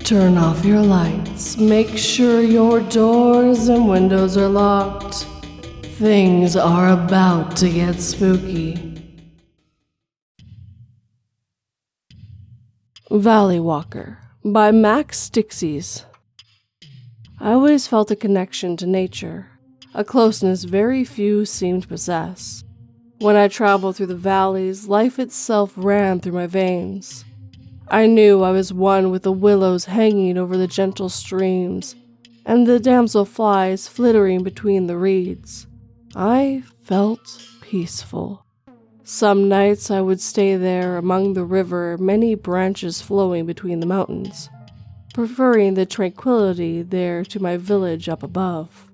Turn off your lights. Make sure your doors and windows are locked. Things are about to get spooky. Valley Walker by MaxStickies. I always felt a connection to nature, a closeness very few seemed to possess. When I traveled through the valleys, life itself ran through my veins. I knew I was one with the willows hanging over the gentle streams, and the damselflies flittering between the reeds. I felt peaceful. Some nights I would stay there among the river, many branches flowing between the mountains, preferring the tranquility there to my village up above.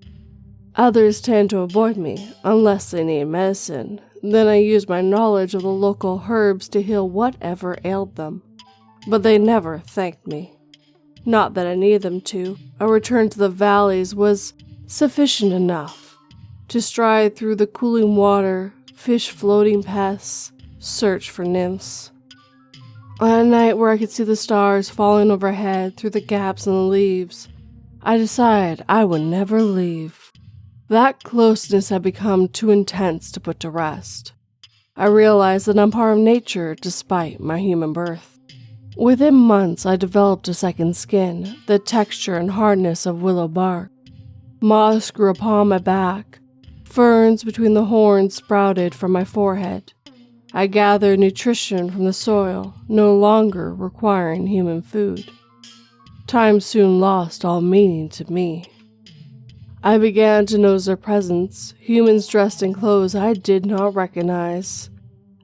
Others tend to avoid me unless they need medicine. Then I use my knowledge of the local herbs to heal whatever ailed them. But they never thanked me. Not that I needed them to. A return to the valleys was sufficient enough to stride through the cooling water, fish floating past, search for nymphs. On a night where I could see the stars falling overhead through the gaps in the leaves, I decided I would never leave. That closeness had become too intense to put to rest. I realized that I'm part of nature despite my human birth. Within months, I developed a second skin, the texture and hardness of willow bark. Moss grew upon my back. Ferns between the horns sprouted from my forehead. I gathered nutrition from the soil, no longer requiring human food. Time soon lost all meaning to me. I began to notice their presence, humans dressed in clothes I did not recognize.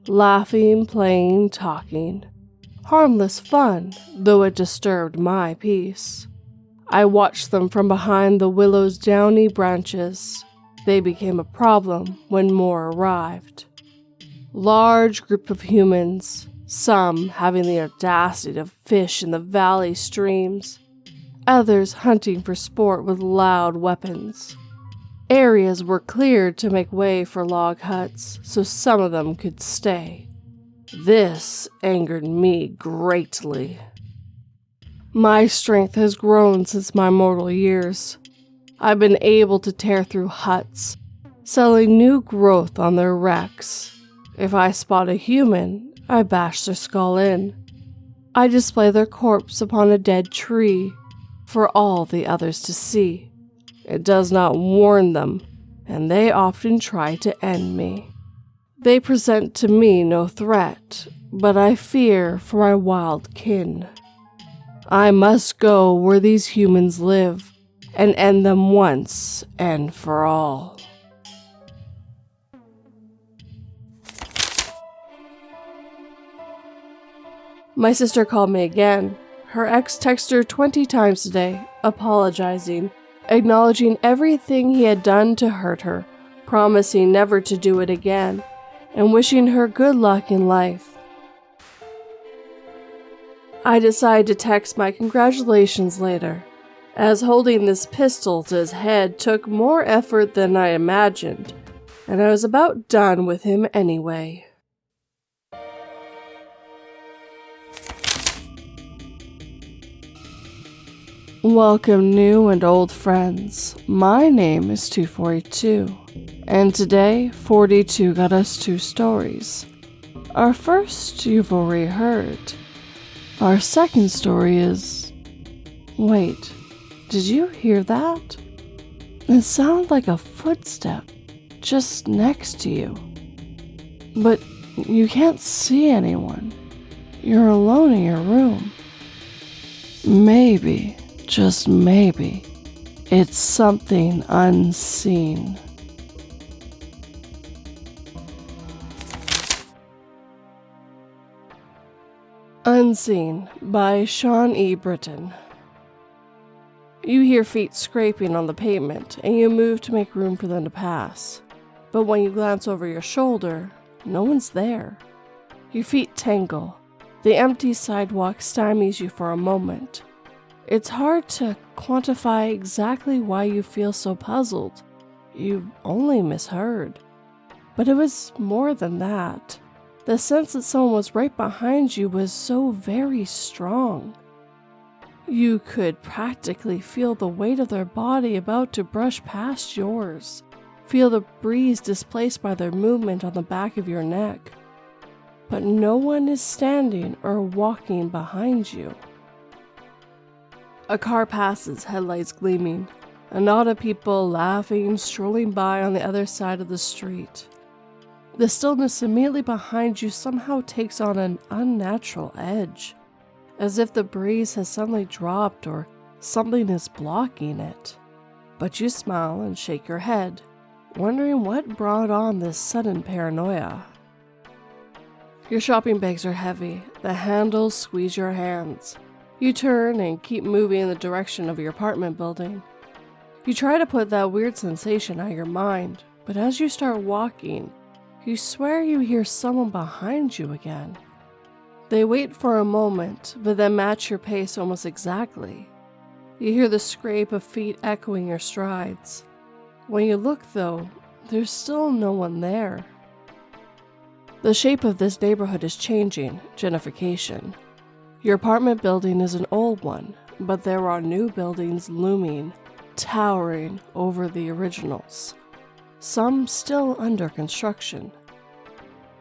Laughing, playing, talking. Harmless fun, though it disturbed my peace. I watched them from behind the willow's downy branches. They became a problem when more arrived. Large group of humans, some having the audacity to fish in the valley streams, others hunting for sport with loud weapons. Areas were cleared to make way for log huts so some of them could stay. This angered me greatly. My strength has grown since my mortal years. I've been able to tear through huts, selling new growth on their wrecks. If I spot a human, I bash their skull in. I display their corpse upon a dead tree for all the others to see. It does not warn them, and they often try to end me. They present to me no threat, but I fear for my wild kin. I must go where these humans live and end them once and for all. My sister called me again. Her ex texted her 20 times today, apologizing, acknowledging everything he had done to hurt her, promising never to do it again, and wishing her good luck in life. I decided to text my congratulations later, as holding this pistol to his head took more effort than I imagined, and I was about done with him anyway. Welcome new and old friends. My name is 242, and today 42 got us 2 stories. Our first you've already heard. Our second story is... Wait, did you hear that? It sounded like a footstep just next to you. But you can't see anyone. You're alone in your room. Maybe, just maybe, it's something unseen. Unseen by Sean E. Britten. You hear feet scraping on the pavement, and you move to make room for them to pass. But when you glance over your shoulder, no one's there. Your feet tangle. The empty sidewalk stymies you for a moment. It's hard to quantify exactly why you feel so puzzled. You only misheard. But it was more than that. The sense that someone was right behind you was so very strong. You could practically feel the weight of their body about to brush past yours. Feel the breeze displaced by their movement on the back of your neck. But no one is standing or walking behind you. A car passes, headlights gleaming. A knot of people laughing, strolling by on the other side of the street. The stillness immediately behind you somehow takes on an unnatural edge, as if the breeze has suddenly dropped or something is blocking it. But you smile and shake your head, wondering what brought on this sudden paranoia. Your shopping bags are heavy, the handles squeeze your hands. You turn and keep moving in the direction of your apartment building. You try to put that weird sensation out of your mind, but as you start walking, you swear you hear someone behind you again. They wait for a moment, but then match your pace almost exactly. You hear the scrape of feet echoing your strides. When you look, though, there's still no one there. The shape of this neighborhood is changing, gentrification. Your apartment building is an old one, but there are new buildings looming, towering over the originals. Some still under construction.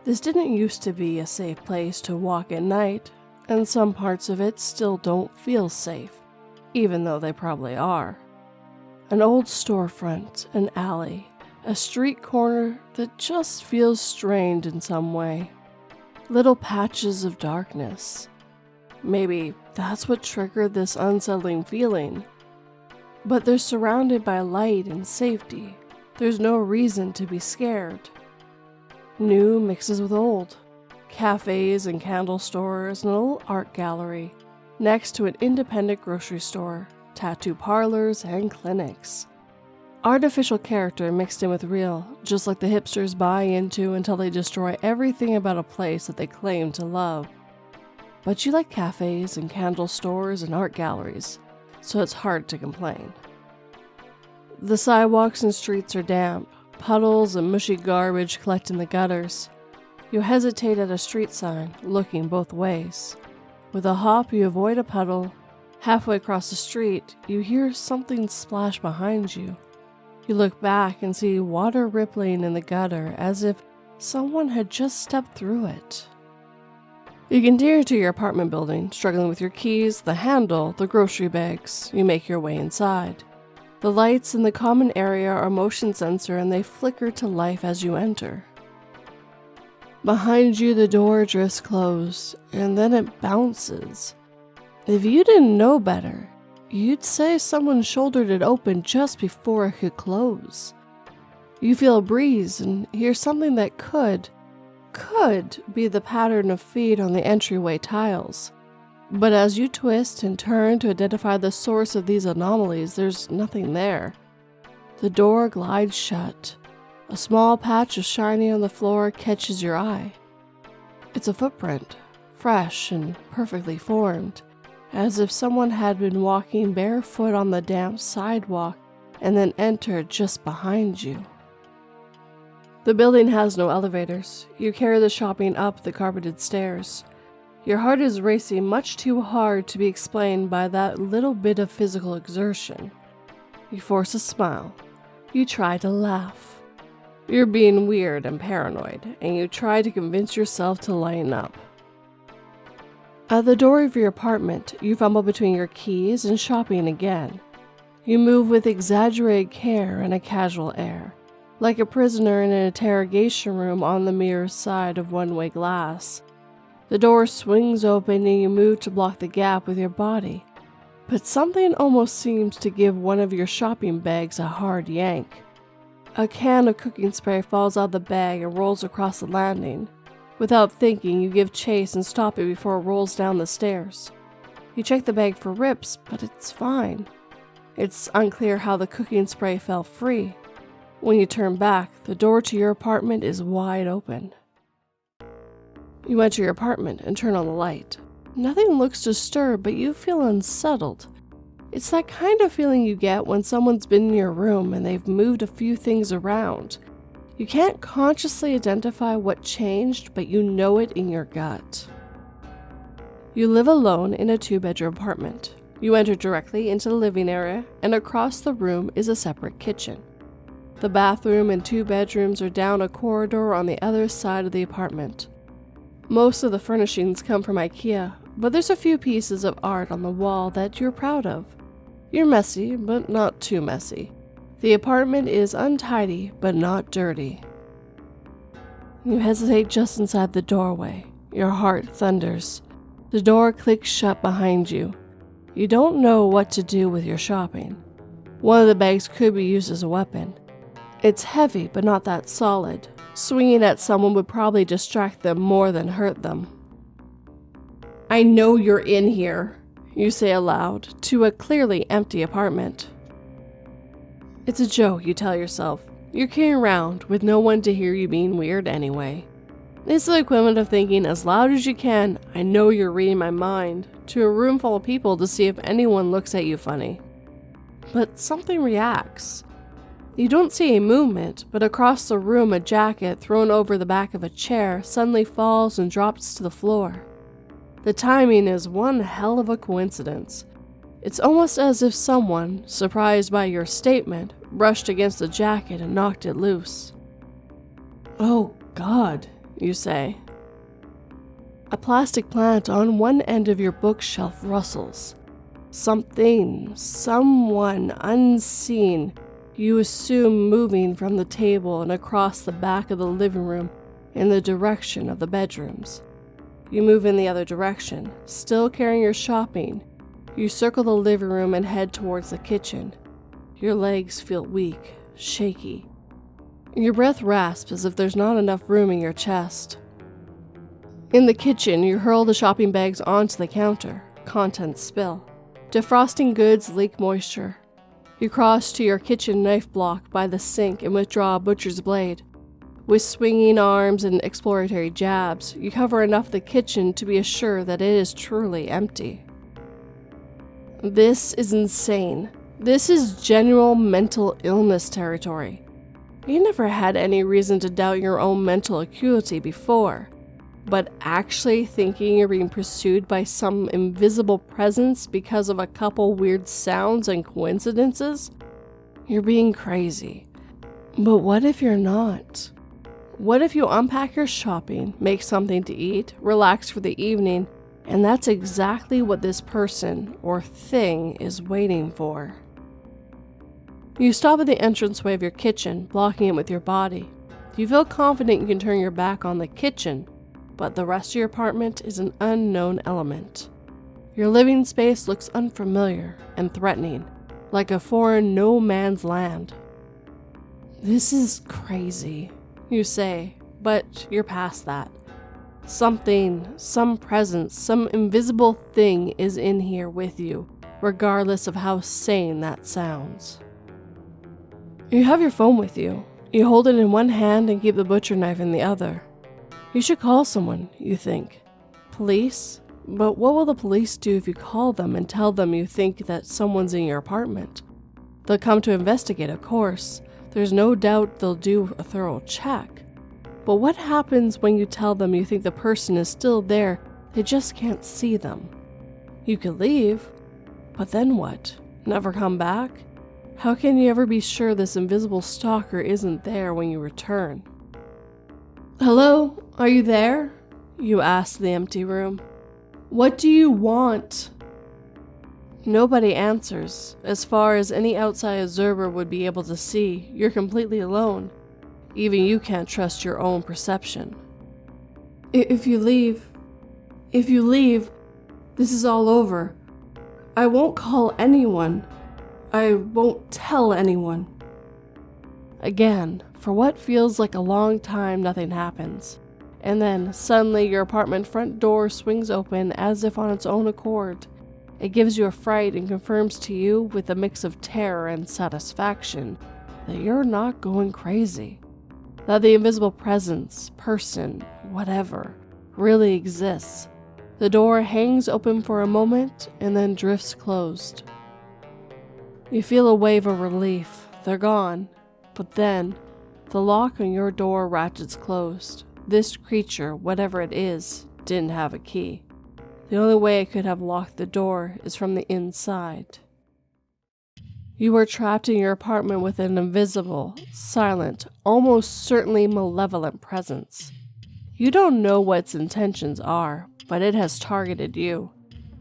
This didn't used to be a safe place to walk at night, and some parts of it still don't feel safe, even though they probably are. An old storefront, an alley, a street corner that just feels strained in some way. Little patches of darkness. Maybe that's what triggered this unsettling feeling. But they're surrounded by light and safety. There's no reason to be scared. New mixes with old. Cafes and candle stores and a little art gallery next to an independent grocery store, tattoo parlors, and clinics. Artificial character mixed in with real, just like the hipsters buy into until they destroy everything about a place that they claim to love. But you like cafes and candle stores and art galleries, so it's hard to complain. The sidewalks and streets are damp, puddles and mushy garbage collect in the gutters. You hesitate at a street sign, looking both ways. With a hop, you avoid a puddle. Halfway across the street, you hear something splash behind you. You look back and see water rippling in the gutter as if someone had just stepped through it. You continue to your apartment building, struggling with your keys, the handle, the grocery bags. You make your way inside. The lights in the common area are motion sensor and they flicker to life as you enter. Behind you, the door drifts closed, and then it bounces. If you didn't know better, you'd say someone shouldered it open just before it could close. You feel a breeze and hear something that could be the pattern of feet on the entryway tiles. But as you twist and turn to identify the source of these anomalies, there's nothing there. The door glides shut. A small patch of shiny on the floor catches your eye. It's a footprint, fresh and perfectly formed, as if someone had been walking barefoot on the damp sidewalk and then entered just behind you. The building has no elevators. You carry the shopping up the carpeted stairs. Your heart is racing much too hard to be explained by that little bit of physical exertion. You force a smile. You try to laugh. You're being weird and paranoid, and you try to convince yourself to lighten up. At the door of your apartment, you fumble between your keys and shopping again. You move with exaggerated care and a casual air, like a prisoner in an interrogation room on the mirror side of one-way glass. The door swings open and you move to block the gap with your body, but something almost seems to give one of your shopping bags a hard yank. A can of cooking spray falls out of the bag and rolls across the landing. Without thinking, you give chase and stop it before it rolls down the stairs. You check the bag for rips, but it's fine. It's unclear how the cooking spray fell free. When you turn back, the door to your apartment is wide open. You enter your apartment and turn on the light. Nothing looks disturbed, but you feel unsettled. It's that kind of feeling you get when someone's been in your room and they've moved a few things around. You can't consciously identify what changed, but you know it in your gut. You live alone in a 2-bedroom apartment. You enter directly into the living area, and across the room is a separate kitchen. The bathroom and 2 bedrooms are down a corridor on the other side of the apartment. Most of the furnishings come from IKEA, but there's a few pieces of art on the wall that you're proud of. You're messy, but not too messy. The apartment is untidy, but not dirty. You hesitate just inside the doorway. Your heart thunders. The door clicks shut behind you. You don't know what to do with your shopping. One of the bags could be used as a weapon. It's heavy, but not that solid. Swinging at someone would probably distract them more than hurt them. "I know you're in here," you say aloud to a clearly empty apartment. It's a joke, you tell yourself. You're kidding around with no one to hear you being weird anyway. It's the equivalent of thinking as loud as you can, "I know you're reading my mind," to a room full of people to see if anyone looks at you funny. But something reacts. You don't see a movement, but across the room a jacket thrown over the back of a chair suddenly falls and drops to the floor. The timing is one hell of a coincidence. It's almost as if someone, surprised by your statement, brushed against the jacket and knocked it loose. "Oh God," you say. A plastic plant on one end of your bookshelf rustles. Something, someone unseen, you assume moving from the table and across the back of the living room in the direction of the bedrooms. You move in the other direction, still carrying your shopping. You circle the living room and head towards the kitchen. Your legs feel weak, shaky. Your breath rasps as if there's not enough room in your chest. In the kitchen, you hurl the shopping bags onto the counter. Contents spill. Defrosting goods leak moisture. You cross to your kitchen knife block by the sink and withdraw a butcher's blade. With swinging arms and exploratory jabs, you cover enough of the kitchen to be assured that it is truly empty. This is insane. This is genuine mental illness territory. You never had any reason to doubt your own mental acuity before, but actually thinking you're being pursued by some invisible presence because of a couple weird sounds and coincidences? You're being crazy. But what if you're not? What if you unpack your shopping, make something to eat, relax for the evening, and that's exactly what this person or thing is waiting for? You stop at the entranceway of your kitchen, blocking it with your body. You feel confident you can turn your back on the kitchen, but the rest of your apartment is an unknown element. Your living space looks unfamiliar and threatening, like a foreign no man's land. "This is crazy," you say, but you're past that. Something, some presence, some invisible thing is in here with you, regardless of how sane that sounds. You have your phone with you. You hold it in one hand and keep the butcher knife in the other. You should call someone, you think. Police? But what will the police do if you call them and tell them you think that someone's in your apartment? They'll come to investigate, of course. There's no doubt they'll do a thorough check. But what happens when you tell them you think the person is still there, they just can't see them? You could leave, but then what? Never come back? How can you ever be sure this invisible stalker isn't there when you return? "Hello, are you there?" you ask the empty room. "What do you want?" Nobody answers. As far as any outside observer would be able to see, you're completely alone. Even you can't trust your own perception. If you leave, this is all over. I won't call anyone. I won't tell anyone." Again, for what feels like a long time, nothing happens. And then, suddenly, your apartment front door swings open as if on its own accord. It gives you a fright and confirms to you, with a mix of terror and satisfaction, that you're not going crazy. That the invisible presence, person, whatever, really exists. The door hangs open for a moment and then drifts closed. You feel a wave of relief. They're gone. But then, the lock on your door ratchets closed. This creature, whatever it is, didn't have a key. The only way it could have locked the door is from the inside. You are trapped in your apartment with an invisible, silent, almost certainly malevolent presence. You don't know what its intentions are, but it has targeted you.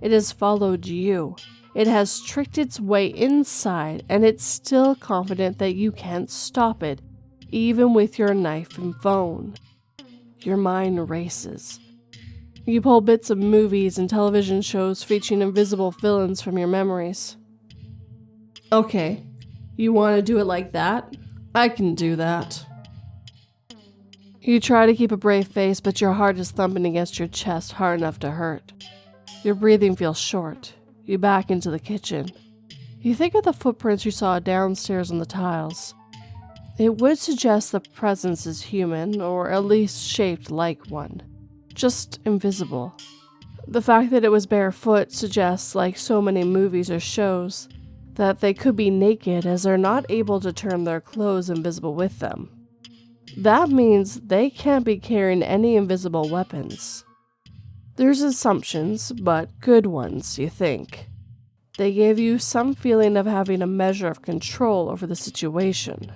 It has followed you. It has tricked its way inside, and it's still confident that you can't stop it, even with your knife and phone. Your mind races. You pull bits of movies and television shows featuring invisible villains from your memories. Okay, you want to do it like that? I can do that. You try to keep a brave face, but your heart is thumping against your chest hard enough to hurt. Your breathing feels short. You back into the kitchen. You think of the footprints you saw downstairs on the tiles. It would suggest the presence is human, or at least shaped like one. Just invisible. The fact that it was barefoot suggests, like so many movies or shows, that they could be naked as they're not able to turn their clothes invisible with them. That means they can't be carrying any invisible weapons. There's assumptions, but good ones, you think. They give you some feeling of having a measure of control over the situation.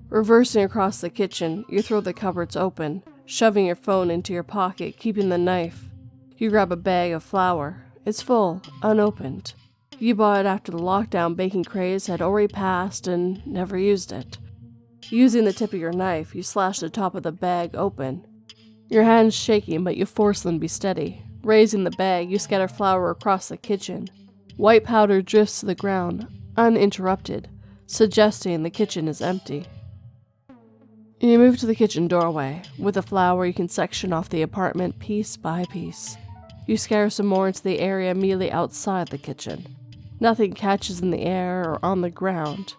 Reversing across the kitchen, you throw the cupboards open, shoving your phone into your pocket, keeping the knife. You grab a bag of flour. It's full, unopened. You bought it after the lockdown baking craze had already passed and never used it. Using the tip of your knife, you slash the top of the bag open. Your hands shaking, but you force them to be steady. Raising the bag, you scatter flour across the kitchen. White powder drifts to the ground, uninterrupted, suggesting the kitchen is empty. You move to the kitchen doorway. With the flour, you can section off the apartment piece by piece. You scatter some more into the area immediately outside the kitchen. Nothing catches in the air or on the ground.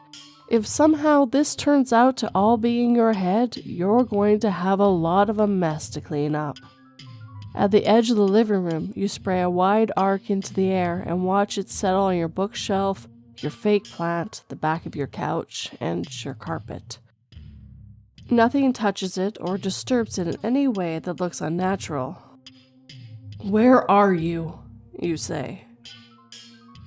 If somehow this turns out to all be in your head, you're going to have a lot of a mess to clean up. At the edge of the living room, you spray a wide arc into the air and watch it settle on your bookshelf, your fake plant, the back of your couch, and your carpet. Nothing touches it or disturbs it in any way that looks unnatural. "Where are you?" you say.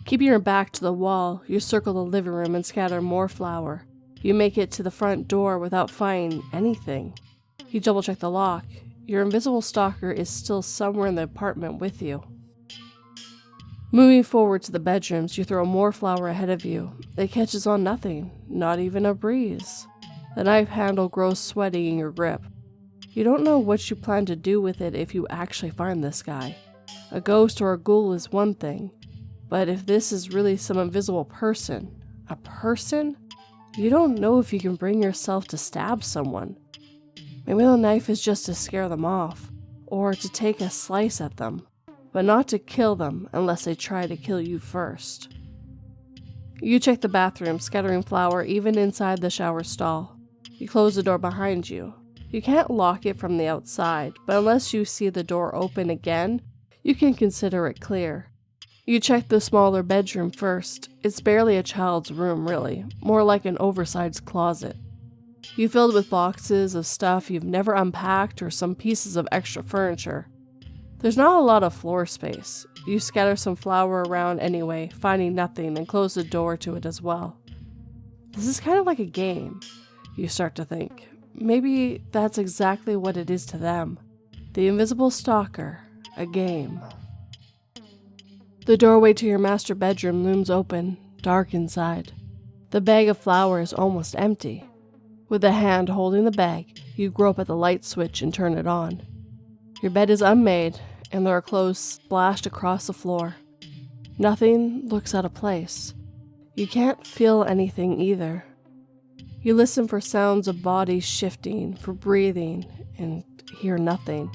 Keeping your back to the wall, you circle the living room and scatter more flour. You make it to the front door without finding anything. You double-check the lock. Your invisible stalker is still somewhere in the apartment with you. Moving forward to the bedrooms, you throw more flour ahead of you. It catches on nothing, not even a breeze. The knife handle grows sweaty in your grip. You don't know what you plan to do with it if you actually find this guy. A ghost or a ghoul is one thing. But if this is really some invisible person, a person, you don't know if you can bring yourself to stab someone. Maybe the knife is just to scare them off, or to take a slice at them, but not to kill them unless they try to kill you first. You check the bathroom, scattering flour even inside the shower stall. You close the door behind you. You can't lock it from the outside, but unless you see the door open again, you can consider it clear. You check the smaller bedroom first. It's barely a child's room, really, more like an oversized closet. You fill it with boxes of stuff you've never unpacked or some pieces of extra furniture. There's not a lot of floor space. You scatter some flour around anyway, finding nothing, and close the door to it as well. This is kind of like a game, you start to think. Maybe that's exactly what it is to them. The invisible stalker, a game. The doorway to your master bedroom looms open, dark inside. The bag of flour is almost empty. With a hand holding the bag, you grope at the light switch and turn it on. Your bed is unmade, and there are clothes splashed across the floor. Nothing looks out of place. You can't feel anything either. You listen for sounds of bodies shifting, for breathing, and hear nothing.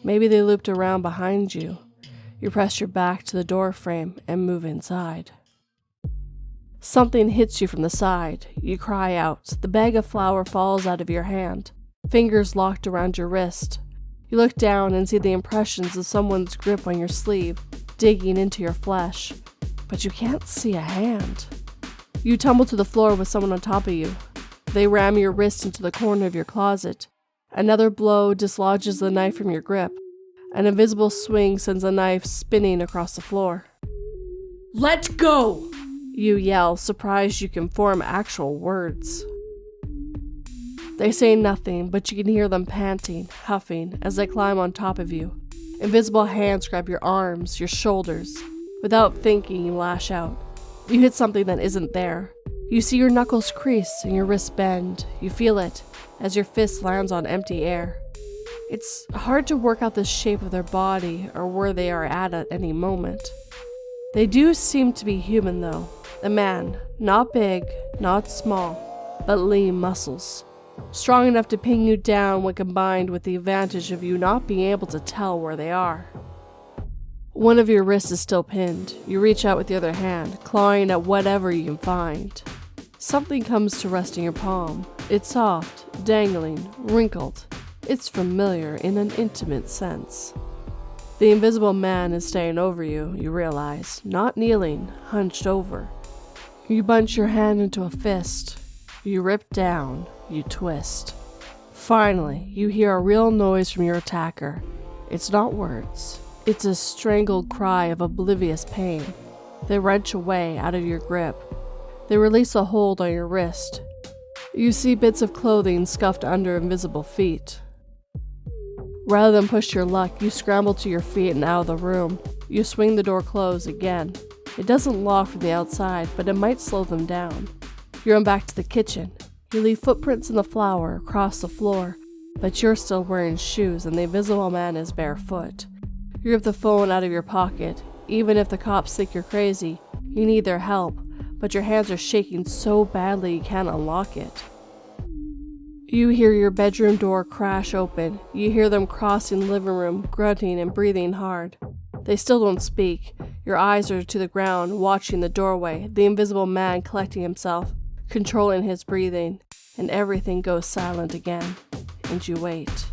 Maybe they looped around behind you. You press your back to the door frame and move inside. Something hits you from the side. You cry out. The bag of flour falls out of your hand. Fingers locked around your wrist. You look down and see the impressions of someone's grip on your sleeve, digging into your flesh. But you can't see a hand. You tumble to the floor with someone on top of you. They ram your wrist into the corner of your closet. Another blow dislodges the knife from your grip. An invisible swing sends a knife spinning across the floor. Let go! You yell, surprised you can form actual words. They say nothing, but you can hear them panting, huffing, as they climb on top of you. Invisible hands grab your arms, your shoulders. Without thinking, you lash out. You hit something that isn't there. You see your knuckles crease and your wrists bend. You feel it as your fist lands on empty air. It's hard to work out the shape of their body or where they are at any moment. They do seem to be human, though. A man, not big, not small, but lean muscles. Strong enough to pin you down when combined with the advantage of you not being able to tell where they are. One of your wrists is still pinned. You reach out with the other hand, clawing at whatever you can find. Something comes to rest in your palm. It's soft, dangling, wrinkled. It's familiar in an intimate sense. The invisible man is staying over you, you realize, not kneeling, hunched over. You bunch your hand into a fist. You rip down, you twist. Finally, you hear a real noise from your attacker. It's not words. It's a strangled cry of oblivious pain. They wrench away out of your grip. They release a hold on your wrist. You see bits of clothing scuffed under invisible feet. Rather than push your luck, you scramble to your feet and out of the room. You swing the door closed again. It doesn't lock from the outside, but it might slow them down. You run back to the kitchen. You leave footprints in the flour across the floor, but you're still wearing shoes and the invisible man is barefoot. You rip the phone out of your pocket. Even if the cops think you're crazy, you need their help, but your hands are shaking so badly you can't unlock it. You hear your bedroom door crash open. You hear them crossing the living room, grunting and breathing hard. They still don't speak. Your eyes are to the ground, watching the doorway, the invisible man collecting himself, controlling his breathing, and everything goes silent again. And you wait.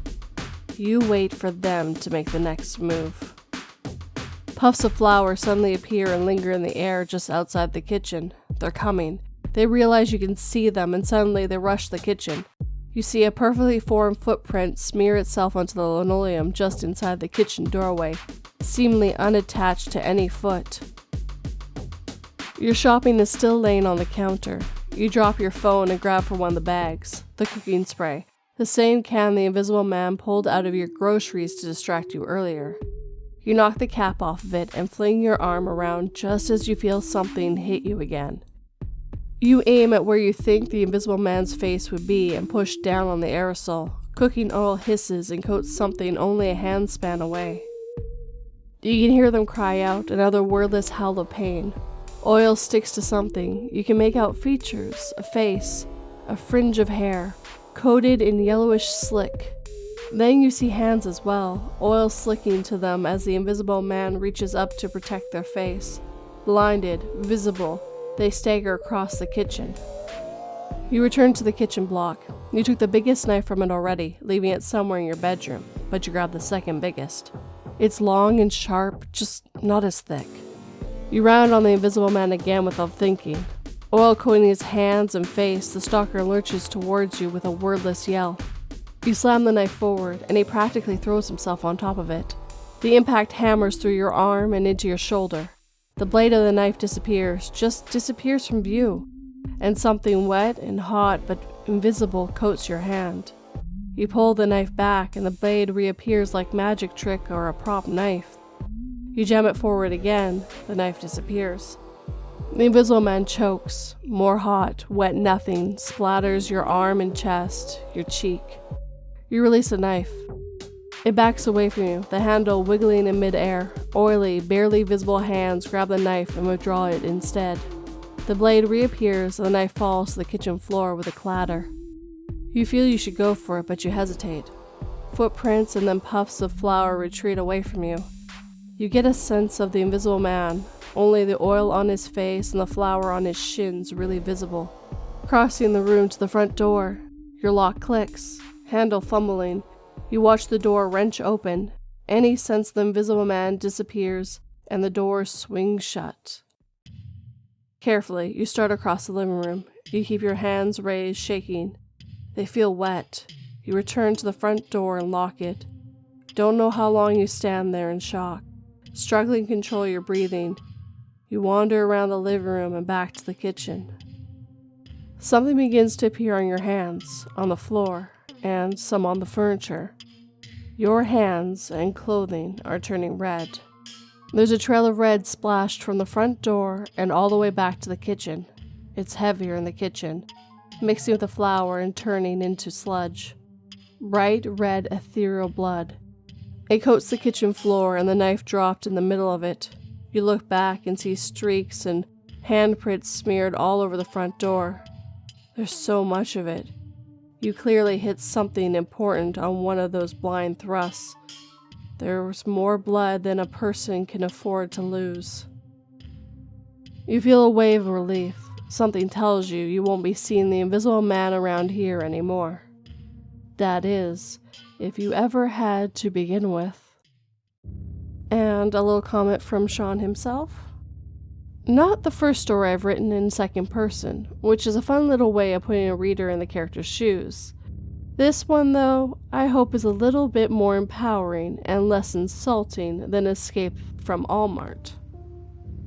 You wait for them to make the next move. Puffs of flour suddenly appear and linger in the air just outside the kitchen. They're coming. They realize you can see them, and suddenly they rush the kitchen. You see a perfectly formed footprint smear itself onto the linoleum just inside the kitchen doorway, seemingly unattached to any foot. Your shopping is still laying on the counter. You drop your phone and grab for one of the bags, the cooking spray, the same can the invisible man pulled out of your groceries to distract you earlier. You knock the cap off of it and fling your arm around just as you feel something hit you again. You aim at where you think the invisible man's face would be and push down on the aerosol. Cooking oil hisses and coats something only a handspan away. You can hear them cry out, another wordless howl of pain. Oil sticks to something. You can make out features, a face, a fringe of hair, coated in yellowish slick. Then you see hands as well, oil slicking to them as the invisible man reaches up to protect their face. Blinded, visible, they stagger across the kitchen. You return to the kitchen block. You took the biggest knife from it already, leaving it somewhere in your bedroom, but you grabbed the second biggest. It's long and sharp, just not as thick. You round on the invisible man again without thinking. Oil coating his hands and face, the stalker lurches towards you with a wordless yell. You slam the knife forward, and he practically throws himself on top of it. The impact hammers through your arm and into your shoulder. The blade of the knife disappears, just disappears from view, and something wet and hot but invisible coats your hand. You pull the knife back, and the blade reappears like magic trick or a prop knife. You jam it forward again, the knife disappears. The invisible man chokes. More hot, wet nothing splatters your arm and chest, your cheek. You release the knife. It backs away from you, the handle wiggling in midair. Oily, barely visible hands grab the knife and withdraw it instead. The blade reappears and the knife falls to the kitchen floor with a clatter. You feel you should go for it, but you hesitate. Footprints and then puffs of flour retreat away from you. You get a sense of the invisible man, only the oil on his face and the flour on his shins really visible. Crossing the room to the front door, your lock clicks, handle fumbling. You watch the door wrench open. Any sense of the invisible man disappears, and the door swings shut. Carefully, you start across the living room. You keep your hands raised, shaking. They feel wet. You return to the front door and lock it. Don't know how long you stand there in shock, struggling to control your breathing. You wander around the living room and back to the kitchen. Something begins to appear on your hands, on the floor, and some on the furniture. Your hands and clothing are turning red. There's a trail of red splashed from the front door and all the way back to the kitchen. It's heavier in the kitchen, mixing with the flour and turning into sludge. Bright red ethereal blood. It coats the kitchen floor and the knife dropped in the middle of it. You look back and see streaks and handprints smeared all over the front door. There's so much of it. You clearly hit something important on one of those blind thrusts. There was more blood than a person can afford to lose. You feel a wave of relief. Something tells you won't be seeing the invisible man around here anymore. That is, if you ever had to begin with. And a little comment from Sean himself. Not the first story I've written in second person, which is a fun little way of putting a reader in the character's shoes. This one, though, I hope is a little bit more empowering and less insulting than Escape from Walmart.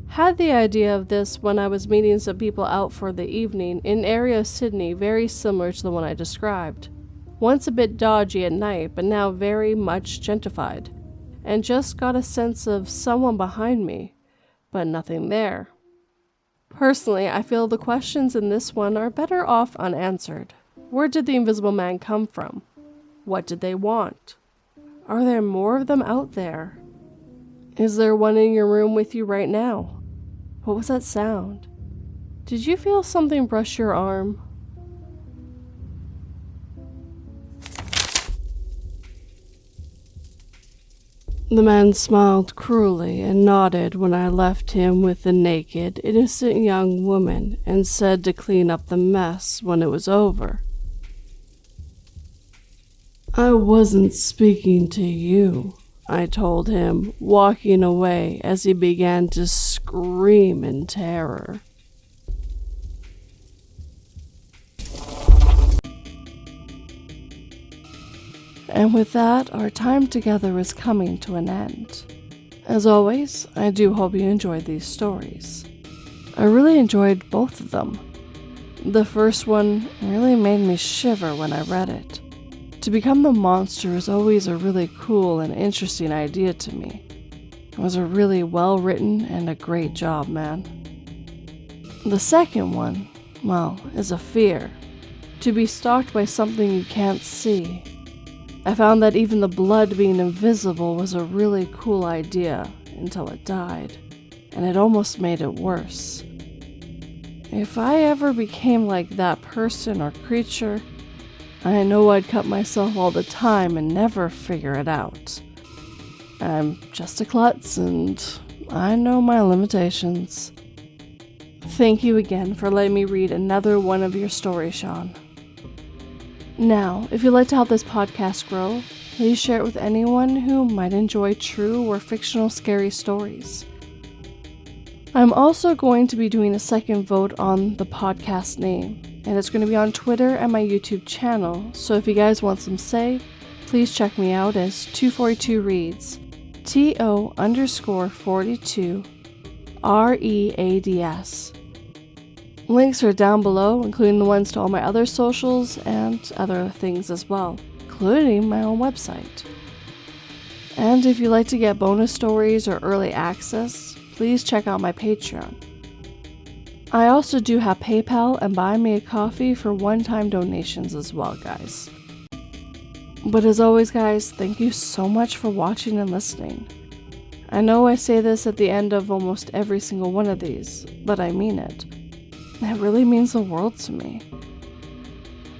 Had the idea of this when I was meeting some people out for the evening in an area of Sydney very similar to the one I described. Once a bit dodgy at night, but now very much gentrified, and just got a sense of someone behind me, but nothing there. Personally, I feel the questions in this one are better off unanswered. Where did the invisible man come from? What did they want? Are there more of them out there? Is there one in your room with you right now? What was that sound? Did you feel something brush your arm? The man smiled cruelly and nodded when I left him with the naked, innocent young woman and said to clean up the mess when it was over. I wasn't speaking to you, I told him, walking away as he began to scream in terror. And with that, our time together is coming to an end. As always, I do hope you enjoyed these stories. I really enjoyed both of them. The first one really made me shiver when I read it. To become the monster is always a really cool and interesting idea to me. It was a really well written and a great job, man. The second one, well, is a fear. To be stalked by something you can't see. I found that even the blood being invisible was a really cool idea until it died, and it almost made it worse. If I ever became like that person or creature, I know I'd cut myself all the time and never figure it out. I'm just a klutz and I know my limitations. Thank you again for letting me read another one of your stories, Sean. Now, if you'd like to help this podcast grow, please share it with anyone who might enjoy true or fictional scary stories. I'm also going to be doing a second vote on the podcast name, and it's going to be on Twitter and my YouTube channel, so if you guys want some say, please check me out as 242reads, TO_42 READS. Links are down below, including the ones to all my other socials and other things as well, including my own website. And if you'd like to get bonus stories or early access, please check out my Patreon. I also do have PayPal and Buy Me a Coffee for one-time donations as well, guys. But as always, guys, thank you so much for watching and listening. I know I say this at the end of almost every single one of these, but I mean it. It really means the world to me.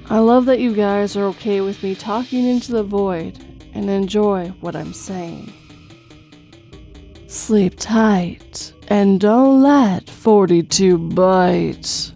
I love that you guys are okay with me talking into the void and enjoy what I'm saying. Sleep tight and don't let 42 bite.